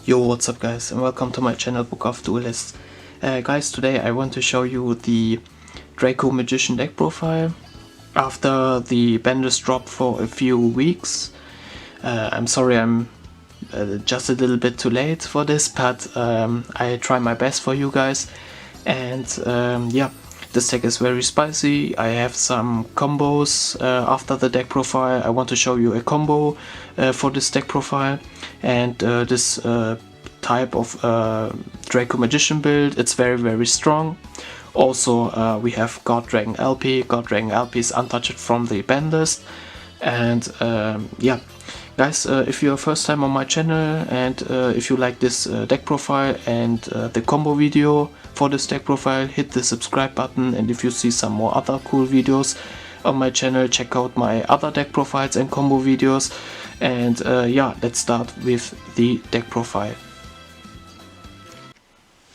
Yo, what's up guys, and welcome to my channel Book of Duelists. Guys, today I want to show you the Draco Magician deck profile after the Banlist drop for a few weeks. I'm sorry I'm just a little bit too late for this, but I try my best for you guys. And yeah, this deck is very spicy. I have some combos after the deck profile. I want to show you a combo for this deck profile. And this type of Draco Magician build, it's very strong. Also we have God Dragon LP. God Dragon LP is untouched from the Banlist. And yeah, guys, if you're first time on my channel and if you like this deck profile and the combo video for this deck profile, hit the subscribe button. And if you see some more other cool videos on my channel, check out my other deck profiles and combo videos. And yeah, let's start with the deck profile.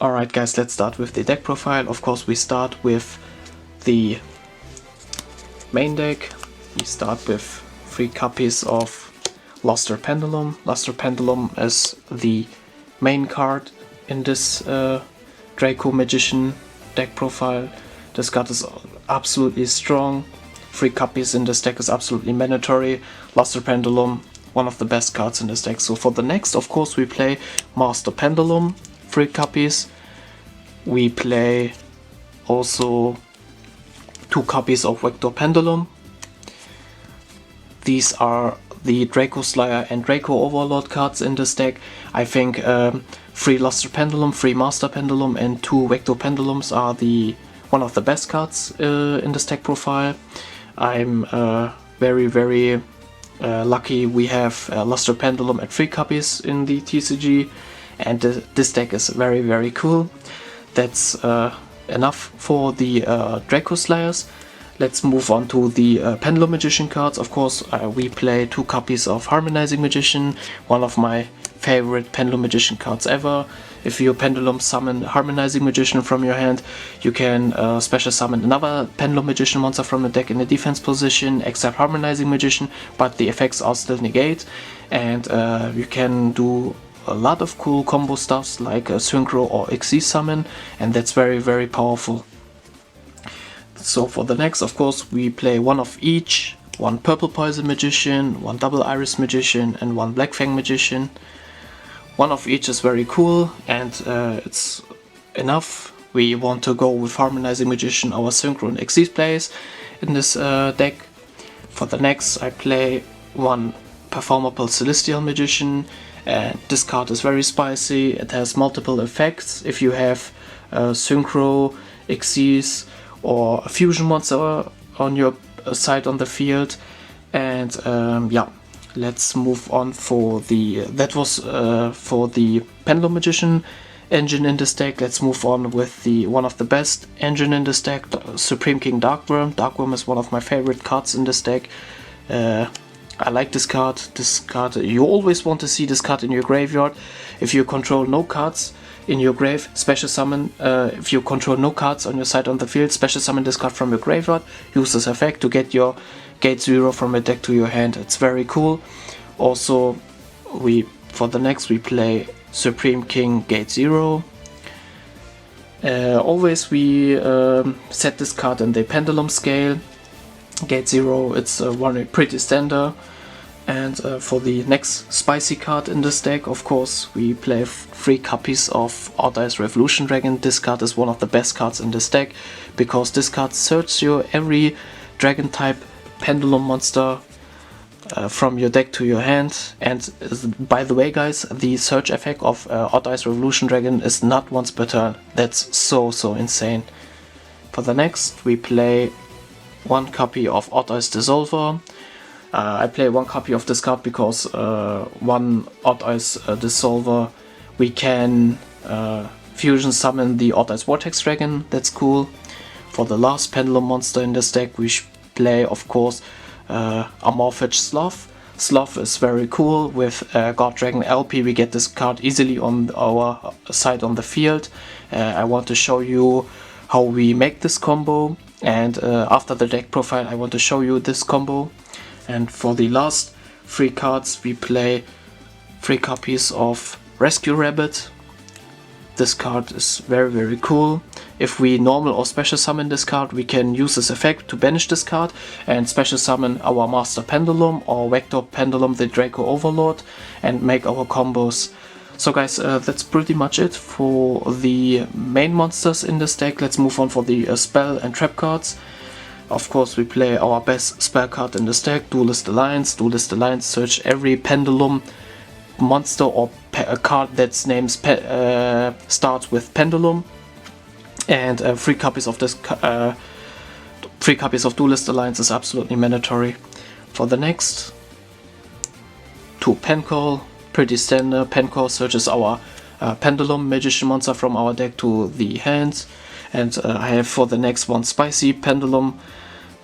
Alright guys, let's start with the deck profile. Of course we start with the main deck. We start with 3 copies of Draco-Pendulum. Draco-Pendulum is the main card in this Draco Magician deck profile. This card is absolutely strong. 3 copies in this deck is absolutely mandatory. Draco-Pendulum, one of the best cards in this deck. So for the next, of course, we play Master Pendulum, 3 copies. We play also 2 copies of Vector-Pendulum. These are the Draco Slayer and Draco Overlord cards in this deck. I think 3 Draco-Pendulum, 3 Master Pendulum and 2 Vector-Pendulums are one of the best cards in this deck profile. I'm very lucky we have Draco-Pendulum at 3 copies in the TCG, and this deck is very cool. That's enough for the Draco Slayers. Let's move on to the Pendulum Magician cards. Of course, we play 2 copies of Harmonizing Magician, one of my favorite Pendulum Magician cards ever. If you Pendulum summon Harmonizing Magician from your hand, you can special summon another Pendulum Magician monster from the deck in a defense position, except Harmonizing Magician, but the effects are still negate. And you can do a lot of cool combo stuffs like a Synchro or Xyz summon, and that's very powerful. So for the next, of course, we play 1 of each. 1 Purple Poison Magician, 1 Double Iris Magician and 1 Black Fang Magician. 1 of each is very cool, and it's enough. We want to go with Harmonizing Magician, our Synchro and Xyz plays in this deck. For the next, I play 1 Performable Celestial Magician, and this card is very spicy. It has multiple effects. If you have Synchro, Xyz or a fusion monster on your side on the field. And yeah, let's move on for the for the Pendulum Magician engine in this deck. Let's move on with one of the best engine in this deck, Supreme King Darkworm. Darkworm is one of my favorite cards in this deck. I like this card. This card, you always want to see this card in your graveyard. If you control no cards in your grave, special summon. If you control no cards on your side on the field, special summon this card from your graveyard. Use this effect to get your Gate 0 from a deck to your hand. It's very cool. Also, for the next we play Supreme King Gate 0. Always we set this card in the Pendulum scale. Gate 0, it's one pretty standard. And for the next spicy card in this deck, of course, we play 3 copies of Odd-Eyes Revolution Dragon. This card is one of the best cards in this deck, because this card searches you every dragon type Pendulum monster from your deck to your hand. And by the way guys, the search effect of Odd-Eyes Revolution Dragon is not once per turn. That's so insane. For the next, we play 1 copy of Odd-Eyes Dissolver. I play 1 copy of this card because 1 Odd-Eyes Dissolver, we can fusion summon the Odd-Eyes Vortex Dragon. That's cool. For the last Pendulum monster in this deck, we play, of course, Amorphage Sloth. Sloth is very cool. With God Dragon LP, we get this card easily on our side on the field. I want to show you how we make this combo, and after the deck profile I want to show you this combo. And for the last 3 cards we play 3 copies of Rescue Rabbit. This card is very cool. If we normal or special summon this card, we can use this effect to banish this card and special summon our Master Pendulum or Vector Pendulum, the Draco Overlord, and make our combos. So guys, that's pretty much it for the main monsters in this deck. Let's move on for the spell and trap cards. Of course, we play our best spell card in this deck, Duelist Alliance. Duelist Alliance, search every Pendulum monster or a card that's named starts with Pendulum, and 3 copies of this 3 copies of Duelist Alliance is absolutely mandatory. For the next, 2 Pencall, pretty standard. Pencall searches our Pendulum Magician monster from our deck to the hand, and I have for the next one Spicy Pendulum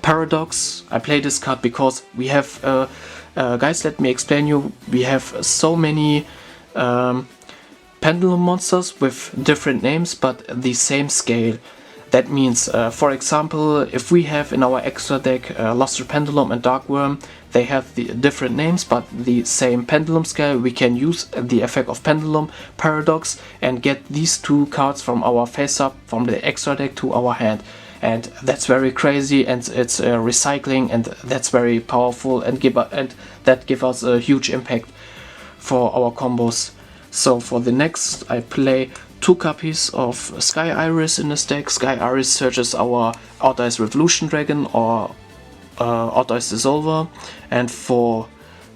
Paradox. I play this card because we have guys, let me explain you. We have so many Pendulum monsters with different names but the same scale. That means, for example, if we have in our extra deck Luster Pendulum and Dark Worm, they have the different names but the same Pendulum scale. We can use the effect of Pendulum Paradox and get these 2 cards from our face up from the extra deck to our hand. And that's very crazy, and it's recycling, and that's very powerful, and that give us a huge impact for our combos. So for the next, I play 2 copies of Sky Iris in this deck. Sky Iris searches our Outer Ice Revolution Dragon or Outer Ice Dissolver, and for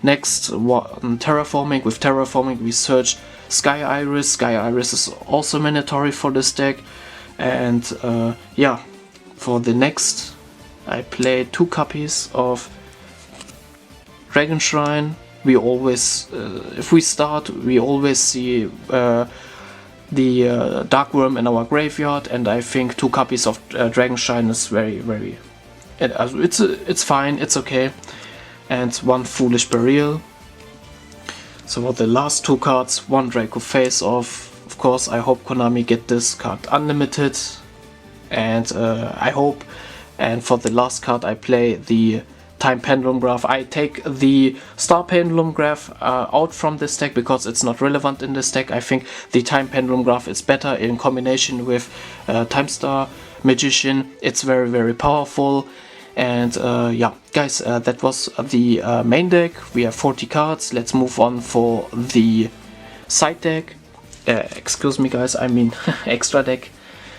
next Terraforming, with Terraforming we search Sky Iris. Sky Iris is also mandatory for this deck, and yeah. For the next, I play 2 copies of Dragon Shrine. We always, if we start, we always see the Dark Worm in our graveyard, and I think 2 copies of Dragon Shrine is very. It's fine, it's okay. And 1 Foolish Burial. So for the last 2 cards, 1 Draco Face Off. Of course, I hope Konami get this card unlimited. And I hope. And for the last card, I play the Time Pendulum Graph. I take the Star Pendulum Graph out from this deck because it's not relevant in this deck. I think the Time Pendulum Graph is better in combination with Time Star Magician. It's very powerful. And yeah, guys, that was the main deck. We have 40 cards. Let's move on for the side deck. Excuse me, guys, I mean extra deck.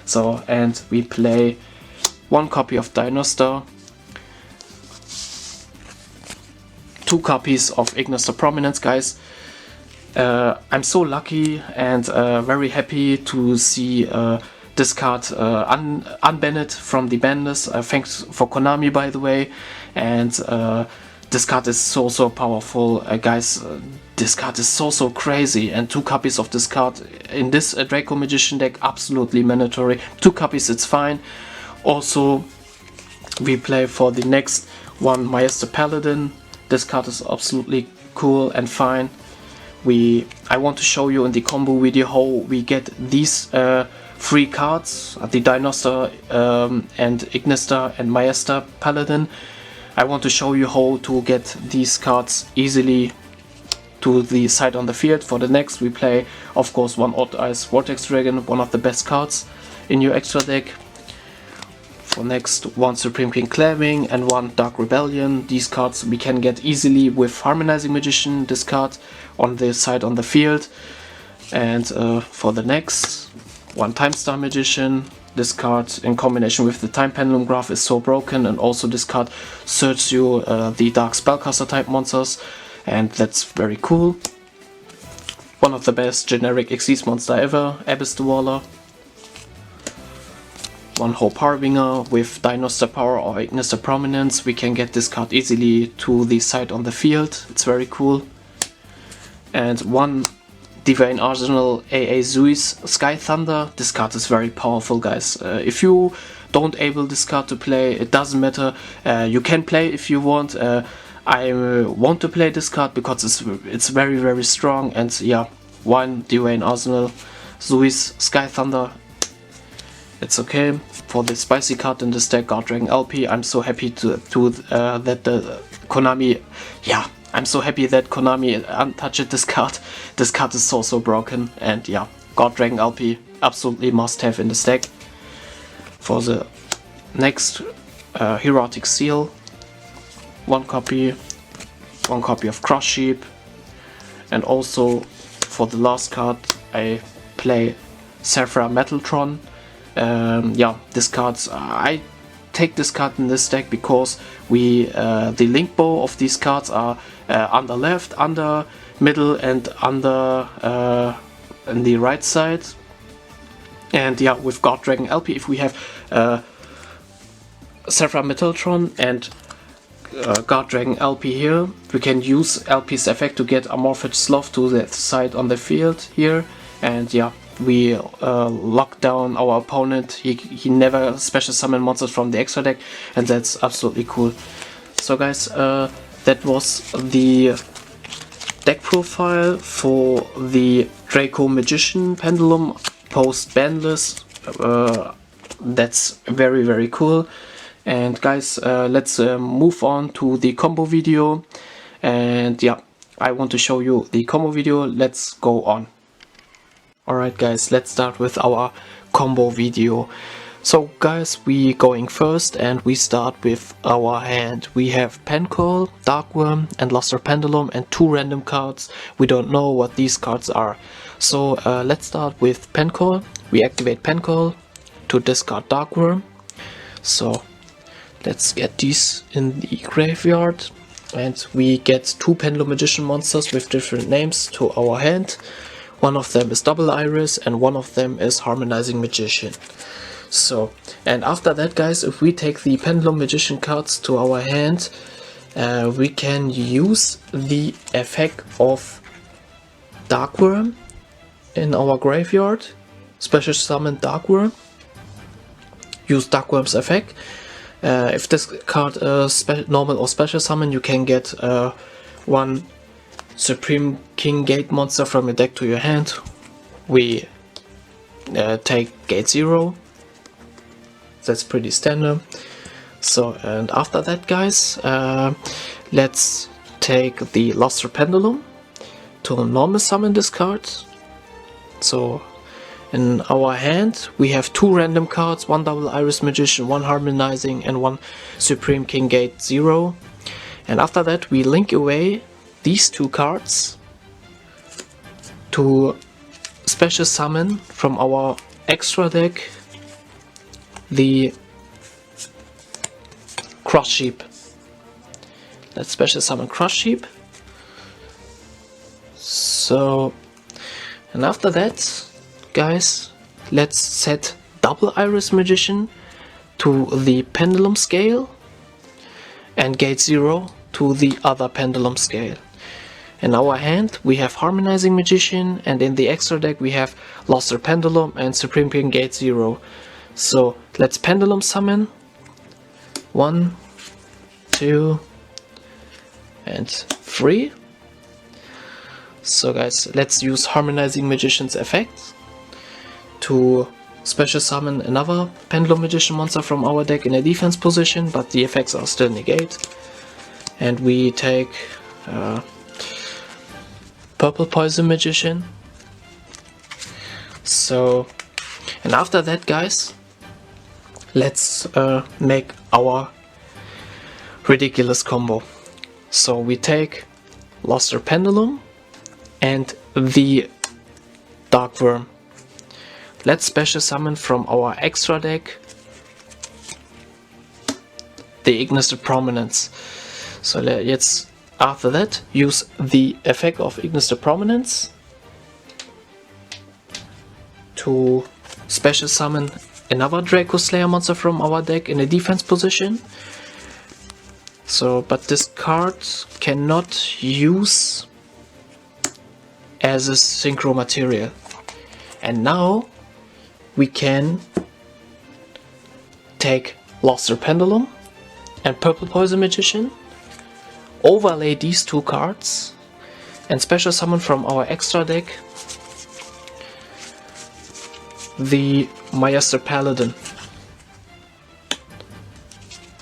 So, and we play 1 copy of Dinosaur, 2 copies of Ignister Prominence, guys. I'm so lucky and very happy to see this card unbanned from the ban list. Thanks for Konami, by the way. And this card is so powerful, guys. This card is so crazy, and 2 copies of this card in this Draco Magician deck absolutely mandatory. 2 copies, it's fine. Also, we play for the next one Maester Paladin. This card is absolutely cool and fine. I want to show you in the combo video how we get these 3 cards, the Dinosaur and Ignister and Maester Paladin. I want to show you how to get these cards easily to the side on the field. For the next, we play, of course, 1 Odd Ice Vortex Dragon, one of the best cards in your extra deck. For next, 1 Supreme King Claiming and 1 Dark Rebellion. These cards we can get easily with Harmonizing Magician, this card on the side on the field. And for the next, 1 Time Star Magician. This card in combination with the Time Pendulum Graph is so broken, and also this card searches you the Dark Spellcaster type monsters, and that's very cool. One of the best generic Xyz monster ever, Abyss Dweller. 1 Hope Harbinger with Dinosaur Power or Ignister Prominence. We can get this card easily to the side on the field, it's very cool. And 1 Divine Arsenal AA Zeus Sky Thunder. This card is very powerful, guys. If you don't able this card to play, it doesn't matter. You can play if you want. I want to play this card because it's very strong. And yeah, 1 Divine Arsenal Zeus Sky Thunder. It's okay. For the spicy card in this deck, God Dragon LP, I'm so happy that the Konami, yeah, I'm so happy that Konami untouched this card. This card is so broken, and yeah, God Dragon LP absolutely must have in the stack. For the next Heroic Seal, one copy of Crush Sheep, and also for the last card I play Saphira Metaltron. Yeah, this card, I take this card in this deck because the link bow of these cards are under left, under middle, and under on the right side. And yeah, with God Dragon LP, if we have Saphira Metaltron and God Dragon LP here, we can use LP's effect to get Amorphous Sloth to the side on the field here, and yeah, we lock down our opponent. He never special summon monsters from the extra deck, and that's absolutely cool. So guys, that was the deck profile for the Draco Magician Pendulum post Banlist. That's very cool. And guys, let's move on to the combo video. And yeah, I want to show you the combo video. Let's go on. Alright guys, let's start with our combo video. So guys, we going first and we start with our hand. We have Pencall, Darkworm and Luster Pendulum and 2 random cards. We don't know what these cards are. So let's start with Pencall. We activate Pencall to discard Darkworm. So let's get these in the graveyard. And we get 2 Pendulum Magician monsters with different names to our hand. One of them is Double Iris and one of them is Harmonizing Magician. So, and after that guys, if we take the Pendulum Magician cards to our hand, we can use the effect of Darkworm in our graveyard. Special summon Darkworm. Use Darkworm's effect. If this card is normal or special summon, you can get one Supreme King Gate monster from your deck to your hand. We take Gate 0. That's pretty standard. So, and after that guys, let's take the Luster Pendulum to normal summon this card. So in our hand we have 2 random cards, 1 Double Iris Magician, 1 Harmonizing and 1 Supreme King Gate 0. And after that we link away these 2 cards to special summon from our extra deck the Crush Sheep. Let's special summon Crush Sheep. So, and after that guys, let's set Double Iris Magician to the Pendulum Scale and Gate 0 to the other Pendulum Scale. In our hand we have Harmonizing Magician, and in the extra deck we have Luster Pendulum and Supreme King Gate 0. So let's Pendulum summon 1, 2 and 3. So guys, let's use Harmonizing Magician's effect to special summon another Pendulum Magician monster from our deck in a defense position, but the effects are still negate. And we take Purple Poison Magician. So, and after that guys, let's make our ridiculous combo. So we take Luster Pendulum and the Darkworm. Let's special summon from our extra deck the Ignis de Prominence. So let's after that use the effect of Ignis de Prominence to special summon another Draco Slayer monster from our deck in a defense position. So, but this card cannot use as a synchro material. And now we can take Luster Pendulum and Purple Poison Magician, overlay these 2 cards and special summon from our extra deck the Maester Paladin.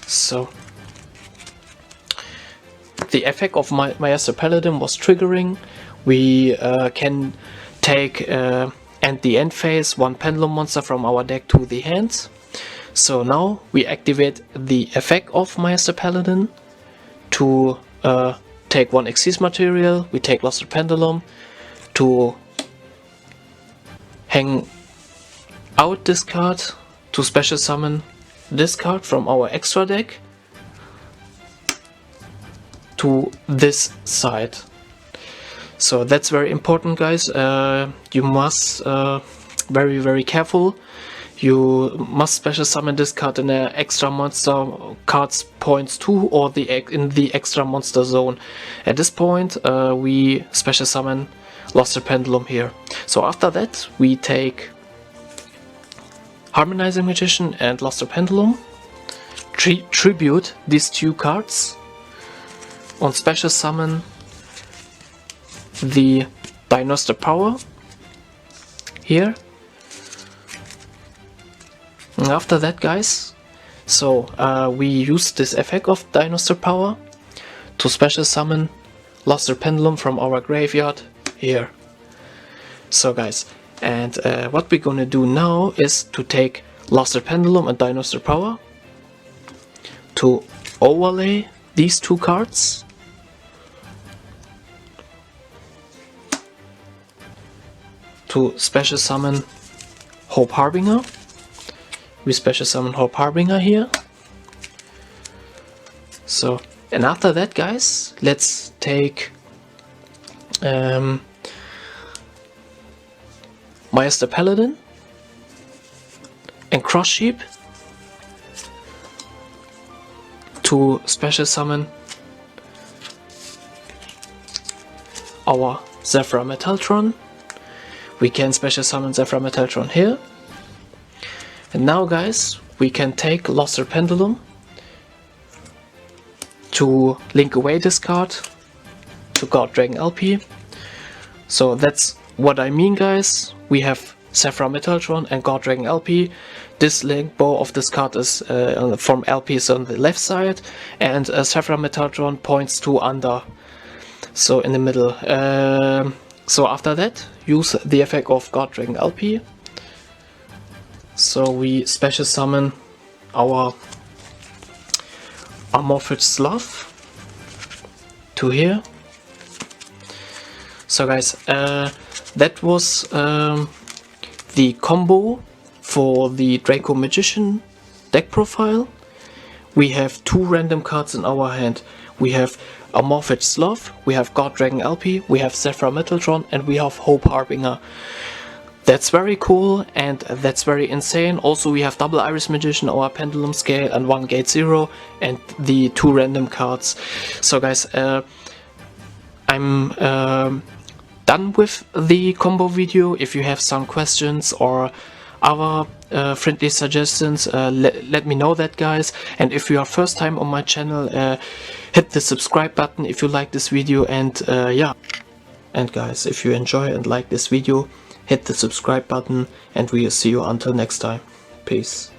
So the effect of my Master Paladin was triggering, we can take at the end phase one Pendulum monster from our deck to the hand. So now we activate the effect of Master Paladin to take one Xyz material. We take Luster Pendulum to hang out this card, to special summon this card from our extra deck to this side. So that's very important, guys. You must very careful. You must special summon this card in an extra monster cards points 2 or in the extra monster zone. At this point we special summon Luster Pendulum here. So after that we take Harmonizing Magician and Luster Pendulum, tribute these two cards, and special summon the Dinosaur Power here. And after that, guys, so we use this effect of Dinosaur Power to special summon Luster Pendulum from our graveyard here. So guys, and what we're gonna do now is to take Luster Pendulum and Dinosaur Power to overlay these two cards to special summon Hope Harbinger. We special summon Hope Harbinger here. So, and after that, guys, let's take Master Paladin and Cross Sheep to special summon our Zephyr Metaltron. We can special summon Zephyr Metaltron here. And now, guys, we can take Luster Pendulum to link away this card to God Dragon LP. So that's what I mean, guys. We have Zephyr Metaltron and God Dragon LP. This link bow of this card is from LP is on the left side, and Zephyr Metaltron points to under, so in the middle. So after that, use the effect of God Dragon LP. So we special summon our Amorphous Sloth to here. So guys, that was the combo for the Draco Magician deck profile. We have two random cards in our hand. We have Amorphous Sloth, we have God Dragon LP, we have Zephyr Metaltron, and we have Hope Harbinger. That's very cool and that's very insane. Also we have Double Iris Magician, our Pendulum Scale, and one Gate Zero, and the two random cards. So guys, I'm done with the combo video. If you have some questions or other friendly suggestions, let me know that, guys. And if you are first time on my channel, hit the subscribe button if you like this video, and yeah. And guys, if you enjoy and like this video, hit the subscribe button, and we'll see you until next time. Peace.